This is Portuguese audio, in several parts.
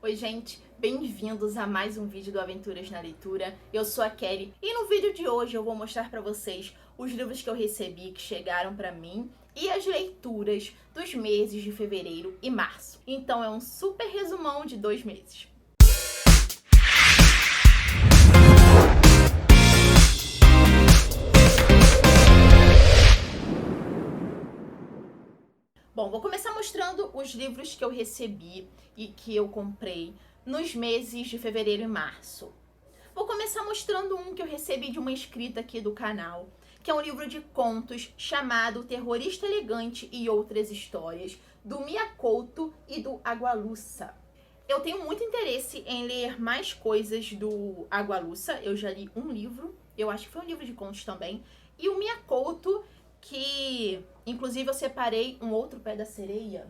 Oi gente, bem-vindos a mais um vídeo do Aventuras na Leitura. Eu sou a Kelly e no vídeo de hoje eu vou mostrar pra vocês os livros que eu recebi, que chegaram pra mim e as leituras dos meses de fevereiro e março. Então é um super resumão de 2 meses. Bom, vou começar mostrando os livros que eu recebi e que eu comprei nos meses de fevereiro e março. Vou começar mostrando um que eu recebi de uma inscrita aqui do canal, que é um livro de contos chamado Terrorista Elegante e Outras Histórias, do Mia Couto e do Agualusa. Eu tenho muito interesse em ler mais coisas do Agualusa. Eu já li um livro, eu acho que foi um livro de contos também, e o Mia Couto, que inclusive eu separei o outro pé da sereia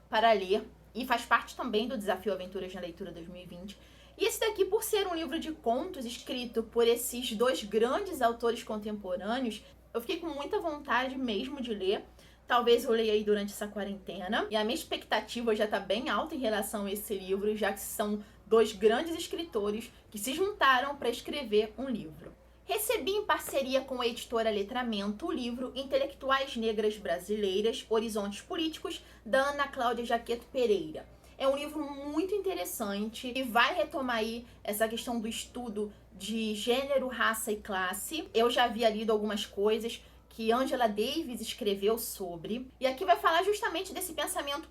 para ler, e faz parte também do Desafio Aventuras na Leitura 2020. E esse daqui, por ser um livro de contos escrito por esses 2 grandes autores contemporâneos, eu fiquei com muita vontade mesmo de ler. Talvez eu leia aí durante essa quarentena. E a minha expectativa já tá bem alta em relação a esse livro, já que são 2 grandes escritores que se juntaram para escrever um livro. Recebi em parceria com a editora Letramento o livro Intelectuais Negras Brasileiras, Horizontes Políticos, da Ana Cláudia Jaqueto Pereira. É um livro muito interessante e vai retomar aí essa questão do estudo de gênero, raça e classe. Eu já havia lido algumas coisas que Angela Davis escreveu sobre. E aqui vai falar justamente desse pensamento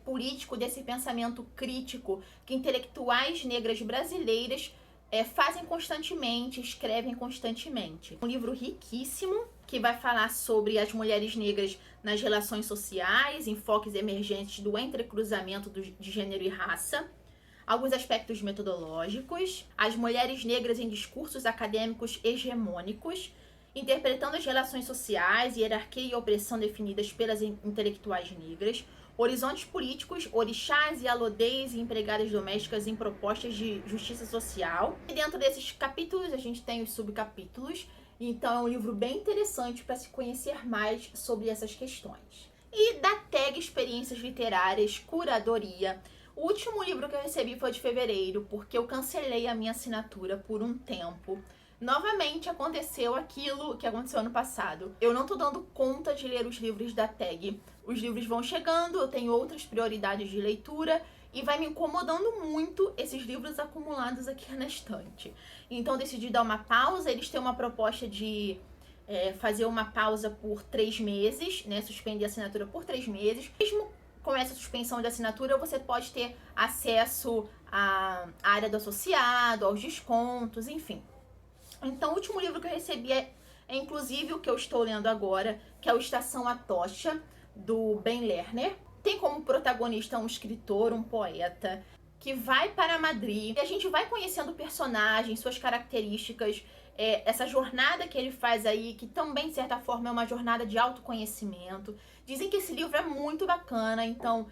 político, desse pensamento crítico que intelectuais negras brasileiras fazem constantemente, escrevem constantemente. Um livro riquíssimo que vai falar sobre as mulheres negras nas relações sociais, enfoques emergentes do entrecruzamento de gênero e raça, alguns aspectos metodológicos, as mulheres negras em discursos acadêmicos hegemônicos, interpretando as relações sociais, hierarquia e opressão definidas pelas intelectuais negras, horizontes políticos, orixás e alodeias e empregadas domésticas em propostas de justiça social. E dentro desses capítulos a gente tem os subcapítulos, então é um livro bem interessante para se conhecer mais sobre essas questões. E da tag Experiências Literárias, Curadoria, o último livro que eu recebi foi de fevereiro, porque eu cancelei a minha assinatura por um tempo. Novamente aconteceu aquilo que aconteceu ano passado. Eu não tô dando conta de ler os livros da tag. Os livros vão chegando, eu tenho outras prioridades de leitura e vai me incomodando muito esses livros acumulados aqui na estante. Então decidi dar uma pausa. Eles têm uma proposta de fazer uma pausa por 3 meses, né? Suspender a assinatura por 3 meses. Mesmo com essa suspensão de assinatura, você pode ter acesso à área do associado, aos descontos, enfim. Então, o último livro que eu recebi é inclusive o que eu estou lendo agora, que é o Estação Atocha, do Ben Lerner. Tem como protagonista um escritor, um poeta, que vai para Madrid. E a gente vai conhecendo o personagem, suas características, essa jornada que ele faz aí, que também, de certa forma, é uma jornada de autoconhecimento. Dizem que esse livro é muito bacana, então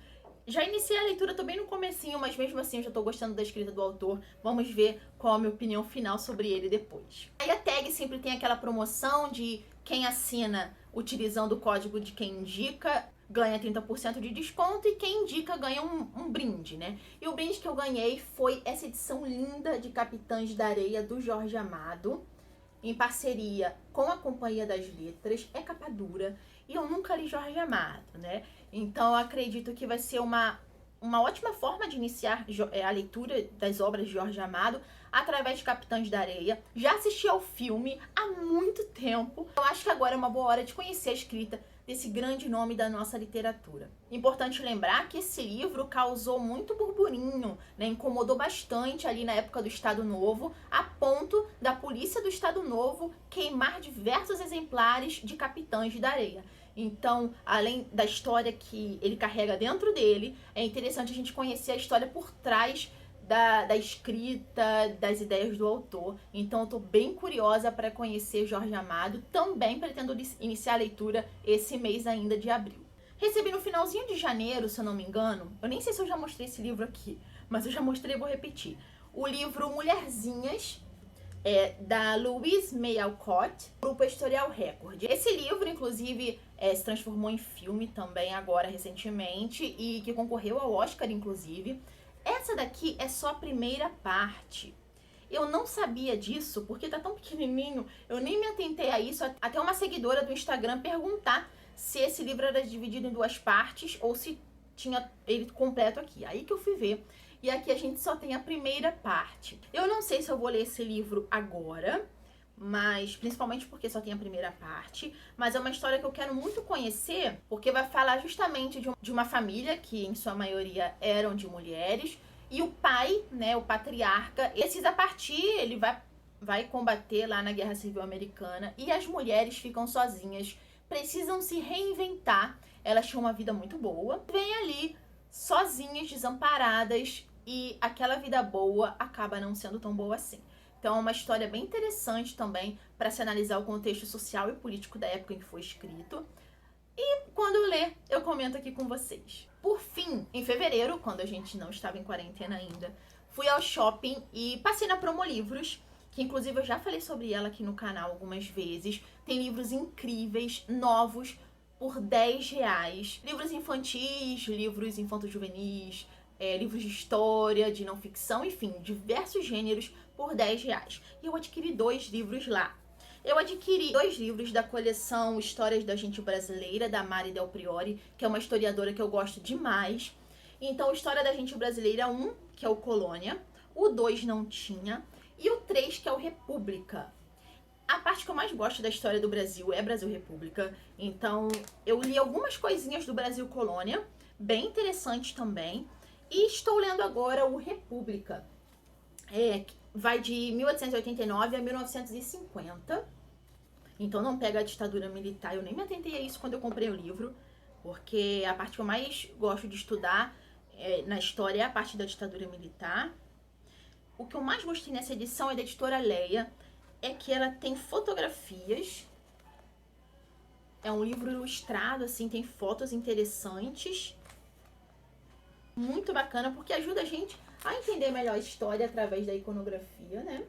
já iniciei a leitura, tô bem no comecinho, mas mesmo assim eu já tô gostando da escrita do autor. Vamos ver qual é a minha opinião final sobre ele depois. Aí a tag sempre tem aquela promoção de quem assina utilizando o código de quem indica ganha 30% de desconto e quem indica ganha um brinde, né? E o brinde que eu ganhei foi essa edição linda de Capitães da Areia do Jorge Amado, em parceria com a Companhia das Letras. É capa dura e eu nunca li Jorge Amado, né? Então eu acredito que vai ser uma ótima forma de iniciar a leitura das obras de Jorge Amado através de Capitães da Areia. Já assisti ao filme há muito tempo. Eu acho que agora é uma boa hora de conhecer a escrita desse grande nome da nossa literatura. Importante lembrar que esse livro causou muito burburinho, né? Incomodou bastante ali na época do Estado Novo, a ponto da polícia do Estado Novo queimar diversos exemplares de Capitães da Areia. Então, além da história que ele carrega dentro dele, é interessante a gente conhecer a história por trás da escrita, das ideias do autor. Então eu tô bem curiosa para conhecer Jorge Amado. Também pretendo iniciar a leitura esse mês ainda de abril. Recebi no finalzinho de janeiro, se eu não me engano, eu nem sei se eu já mostrei esse livro aqui, mas eu já mostrei e vou repetir. O livro Mulherzinhas, da Louise May Alcott, Grupo Editorial Record. Esse livro, inclusive, se transformou em filme também agora recentemente e que concorreu ao Oscar, inclusive. Essa daqui é só a primeira parte. Eu não sabia disso, porque tá tão pequenininho, eu nem me atentei a isso, até uma seguidora do Instagram perguntar se esse livro era dividido em duas partes ou se tinha ele completo aqui. Aí que eu fui ver. E aqui a gente só tem a primeira parte. Eu não sei se eu vou ler esse livro agora, mas principalmente porque só tem a primeira parte, mas é uma história que eu quero muito conhecer, porque vai falar justamente de uma família que em sua maioria eram de mulheres, e o pai, né, o patriarca, ele precisa partir, ele vai combater lá na Guerra Civil Americana, e as mulheres ficam sozinhas, precisam se reinventar. Elas tinham uma vida muito boa, vêm ali sozinhas, desamparadas, e aquela vida boa acaba não sendo tão boa assim. Então é uma história bem interessante também para se analisar o contexto social e político da época em que foi escrito. E quando eu ler, eu comento aqui com vocês. Por fim, em fevereiro, quando a gente não estava em quarentena ainda, fui ao shopping e passei na Promolivros, que inclusive eu já falei sobre ela aqui no canal algumas vezes. Tem livros incríveis, novos, por R$10. Livros infantis, livros infanto-juvenis, livros de história, de não ficção, enfim, diversos gêneros por R$10. E eu adquiri 2 livros lá. Eu adquiri 2 livros da coleção Histórias da Gente Brasileira, da Mari Del Priore, que é uma historiadora que eu gosto demais. Então, História da Gente Brasileira 1, que é o Colônia, o 2 não tinha, e o 3, que é o República. A parte que eu mais gosto da história do Brasil é Brasil República, então eu li algumas coisinhas do Brasil Colônia, bem interessantes também, e estou lendo agora o República. Vai de 1889 a 1950, então não pega a ditadura militar. Eu nem me atentei a isso quando eu comprei o livro, porque a parte que eu mais gosto de estudar na história é a parte da ditadura militar. O que eu mais gostei nessa edição é da editora Leia, é que ela tem fotografias, é um livro ilustrado, assim, tem fotos interessantes, muito bacana, porque ajuda a gente a entender melhor a história através da iconografia, né?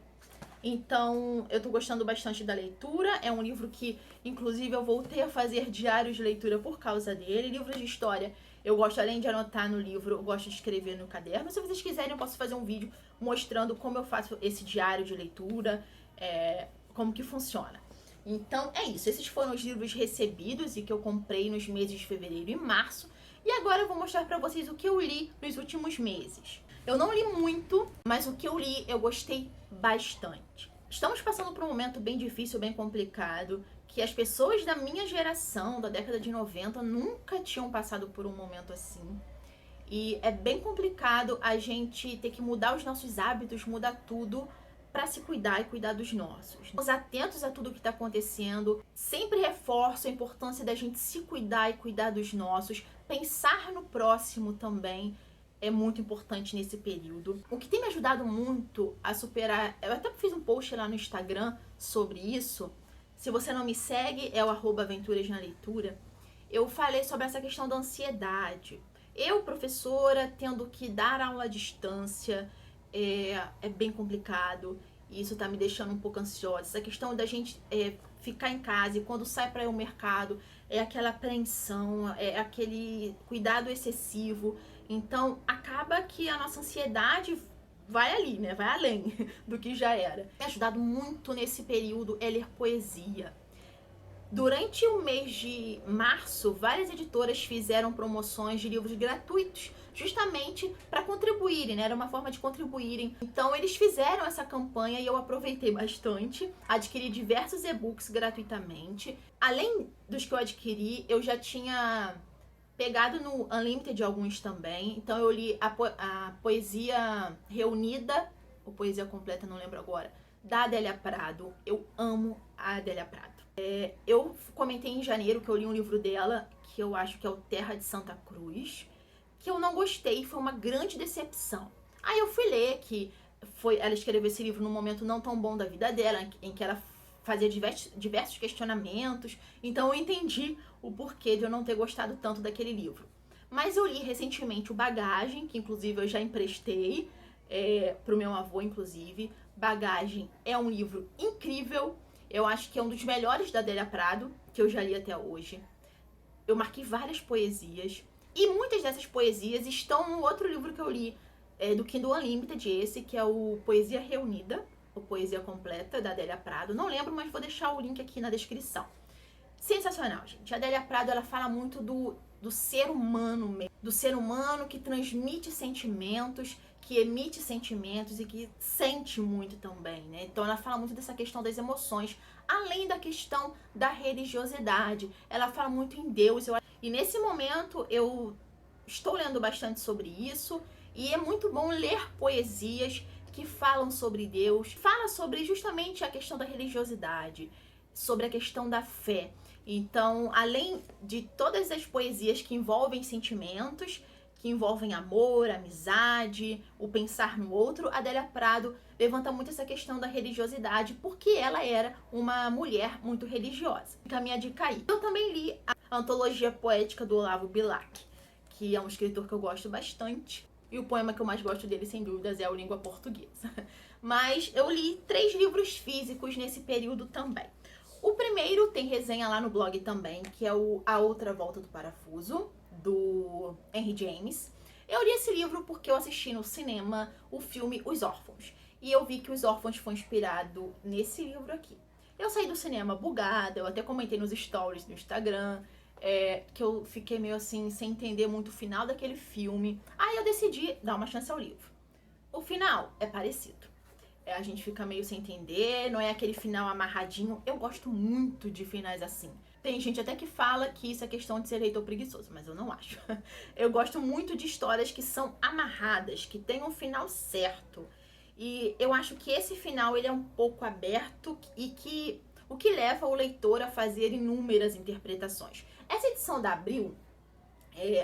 Então, eu tô gostando bastante da leitura. É um livro que, inclusive, eu voltei a fazer diários de leitura por causa dele. Livros de história, eu gosto, além de anotar no livro, eu gosto de escrever no caderno. Se vocês quiserem, eu posso fazer um vídeo mostrando como eu faço esse diário de leitura, como que funciona. Então, é isso. Esses foram os livros recebidos e que eu comprei nos meses de fevereiro e março. E agora eu vou mostrar pra vocês o que eu li nos últimos meses. Eu não li muito, mas o que eu li eu gostei bastante. Estamos passando por um momento bem difícil, bem complicado, que as pessoas da minha geração, da década de 90, nunca tinham passado por um momento assim. E é bem complicado a gente ter que mudar os nossos hábitos, mudar tudo para se cuidar e cuidar dos nossos. Estamos atentos a tudo que está acontecendo. Sempre reforço a importância da gente se cuidar e cuidar dos nossos. Pensar no próximo também é muito importante nesse período. O que tem me ajudado muito a superar... Eu até fiz um post lá no Instagram sobre isso. Se você não me segue, é o @aventuras na leitura. Eu falei sobre essa questão da ansiedade. Eu, professora, tendo que dar aula à distância, é bem complicado. E isso tá me deixando um pouco ansiosa. Essa questão da gente ficar em casa e quando sai para ir ao mercado, é aquela apreensão, é aquele cuidado excessivo. Então, acaba que a nossa ansiedade vai ali, né? Vai além do que já era. Me ajudado muito nesse período é ler poesia. Durante o mês de março, várias editoras fizeram promoções de livros gratuitos, justamente para contribuírem, né? Era uma forma de contribuírem. Então, eles fizeram essa campanha e eu aproveitei bastante. Adquiri diversos e-books gratuitamente. Além dos que eu adquiri, eu já tinha pegado no Unlimited alguns também. Então, eu li a poesia reunida, ou poesia completa, não lembro agora, da Adélia Prado. Eu amo a Adélia Prado. Eu comentei em janeiro que eu li um livro dela, que eu acho que é o Terra de Santa Cruz, que eu não gostei, foi uma grande decepção. Aí eu fui ler que ela escreveu esse livro num momento não tão bom da vida dela, em que ela fazia diversos questionamentos, então eu entendi o porquê de eu não ter gostado tanto daquele livro. Mas eu li recentemente o Bagagem, que inclusive eu já emprestei pro meu avô, inclusive. Bagagem é um livro incrível. Eu acho que é um dos melhores da Adélia Prado, que eu já li até hoje. eu marquei várias poesias. E muitas dessas poesias estão no outro livro que eu li, do Kindle Unlimited, esse, que é o Poesia Reunida, ou Poesia Completa, da Adélia Prado. Não lembro, mas vou deixar o link aqui na descrição. Sensacional, gente. A Adélia Prado, ela fala muito do ser humano mesmo. Do ser humano que transmite sentimentos, que emite sentimentos e que sente muito também, né? Então ela fala muito dessa questão das emoções, além da questão da religiosidade. Ela fala muito em Deus. E nesse momento eu estou lendo bastante sobre isso e é muito bom ler poesias que falam sobre Deus, fala sobre justamente a questão da religiosidade, sobre a questão da fé. Então, além de todas as poesias que envolvem sentimentos, que envolvem amor, amizade, o pensar no outro, a Adélia Prado levanta muito essa questão da religiosidade, porque ela era uma mulher muito religiosa. Fica a minha dica aí. Eu também li a antologia poética do Olavo Bilac, que é um escritor que eu gosto bastante. E o poema que eu mais gosto dele, sem dúvidas, é o Língua Portuguesa. Mas eu li 3 livros físicos nesse período também. O primeiro tem resenha lá no blog também, que é A Outra Volta do Parafuso, do Henry James. Eu li esse livro porque eu assisti no cinema o filme Os Órfãos. E eu vi que Os Órfãos foi inspirado nesse livro aqui. Eu saí do cinema bugada, eu até comentei nos stories do Instagram, que eu fiquei meio assim, sem entender muito o final daquele filme. Aí eu decidi dar uma chance ao livro. O final é parecido. A gente fica meio sem entender, não é aquele final amarradinho. Eu gosto muito de finais assim. Tem gente até que fala que isso é questão de ser leitor preguiçoso, mas eu não acho. Eu gosto muito de histórias que são amarradas, que tem um final certo. E eu acho que esse final ele é um pouco aberto e que o que leva o leitor a fazer inúmeras interpretações. Essa edição da Abril,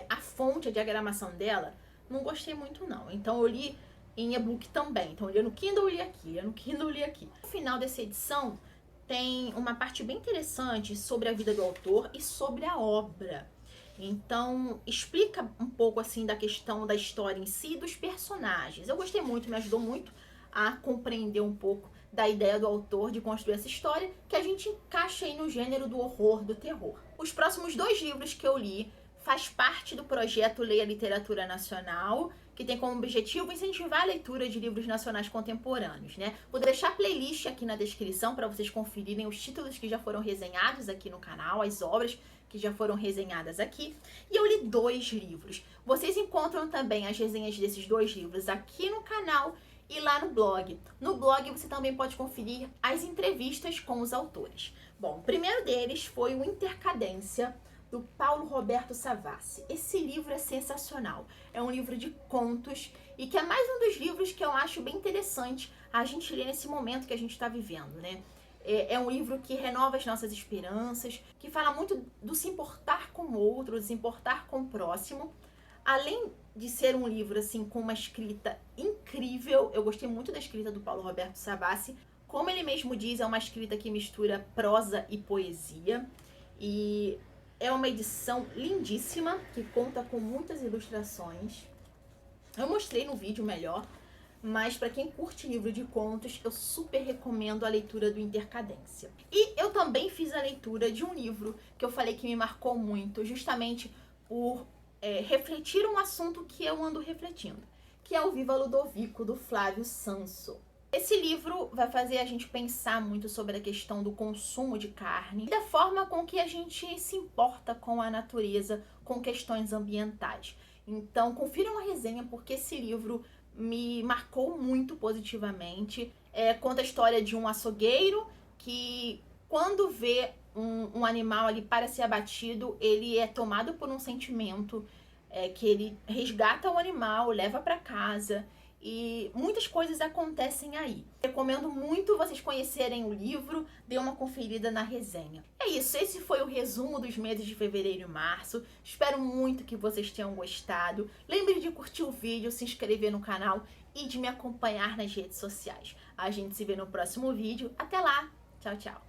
a fonte, a diagramação dela, não gostei muito não. Então eu li em e-book também. Então eu li no Kindle, eu li aqui, eu no Kindle, eu li aqui. No final dessa edição tem uma parte bem interessante sobre a vida do autor e sobre a obra. Então explica um pouco assim da questão da história em si e dos personagens. Eu gostei muito, me ajudou muito a compreender um pouco da ideia do autor de construir essa história, que a gente encaixa aí no gênero do horror, do terror. Os próximos 2 livros que eu li faz parte do projeto Leia Literatura Nacional, que tem como objetivo incentivar a leitura de livros nacionais contemporâneos, né? Vou deixar a playlist aqui na descrição para vocês conferirem os títulos que já foram resenhados aqui no canal, as obras que já foram resenhadas aqui. E eu li 2 livros. Vocês encontram também as resenhas desses 2 livros aqui no canal e lá no blog. No blog você também pode conferir as entrevistas com os autores. Bom, o primeiro deles foi o Intercadência, do Paulo Roberto Savassi. Esse livro é sensacional. É um livro de contos e que é mais um dos livros que eu acho bem interessante a gente ler nesse momento que a gente está vivendo, né? É um livro que renova as nossas esperanças, que fala muito do se importar com o outro, do se importar com o próximo. Além de ser um livro assim com uma escrita incrível, eu gostei muito da escrita do Paulo Roberto Savassi. Como ele mesmo diz, é uma escrita que mistura prosa e poesia. E é uma edição lindíssima, que conta com muitas ilustrações. Eu mostrei no vídeo melhor, mas para quem curte livro de contos, eu super recomendo a leitura do Intercadência. E eu também fiz a leitura de um livro que eu falei que me marcou muito, justamente por refletir um assunto que eu ando refletindo, que é o Viva Ludovico, do Flávio Sanso. Esse livro vai fazer a gente pensar muito sobre a questão do consumo de carne e da forma com que a gente se importa com a natureza, com questões ambientais. Então, confiram a resenha porque esse livro me marcou muito positivamente. Conta a história de um açougueiro que, quando vê um animal ali para ser abatido, ele é tomado por um sentimento que ele resgata o animal, leva para casa. E muitas coisas acontecem aí. Recomendo muito vocês conhecerem o livro, dê uma conferida na resenha. É isso, esse foi o resumo dos meses de fevereiro e março. Espero muito que vocês tenham gostado. Lembre de curtir o vídeo, se inscrever no canal e de me acompanhar nas redes sociais. A gente se vê no próximo vídeo. Até lá! Tchau, tchau!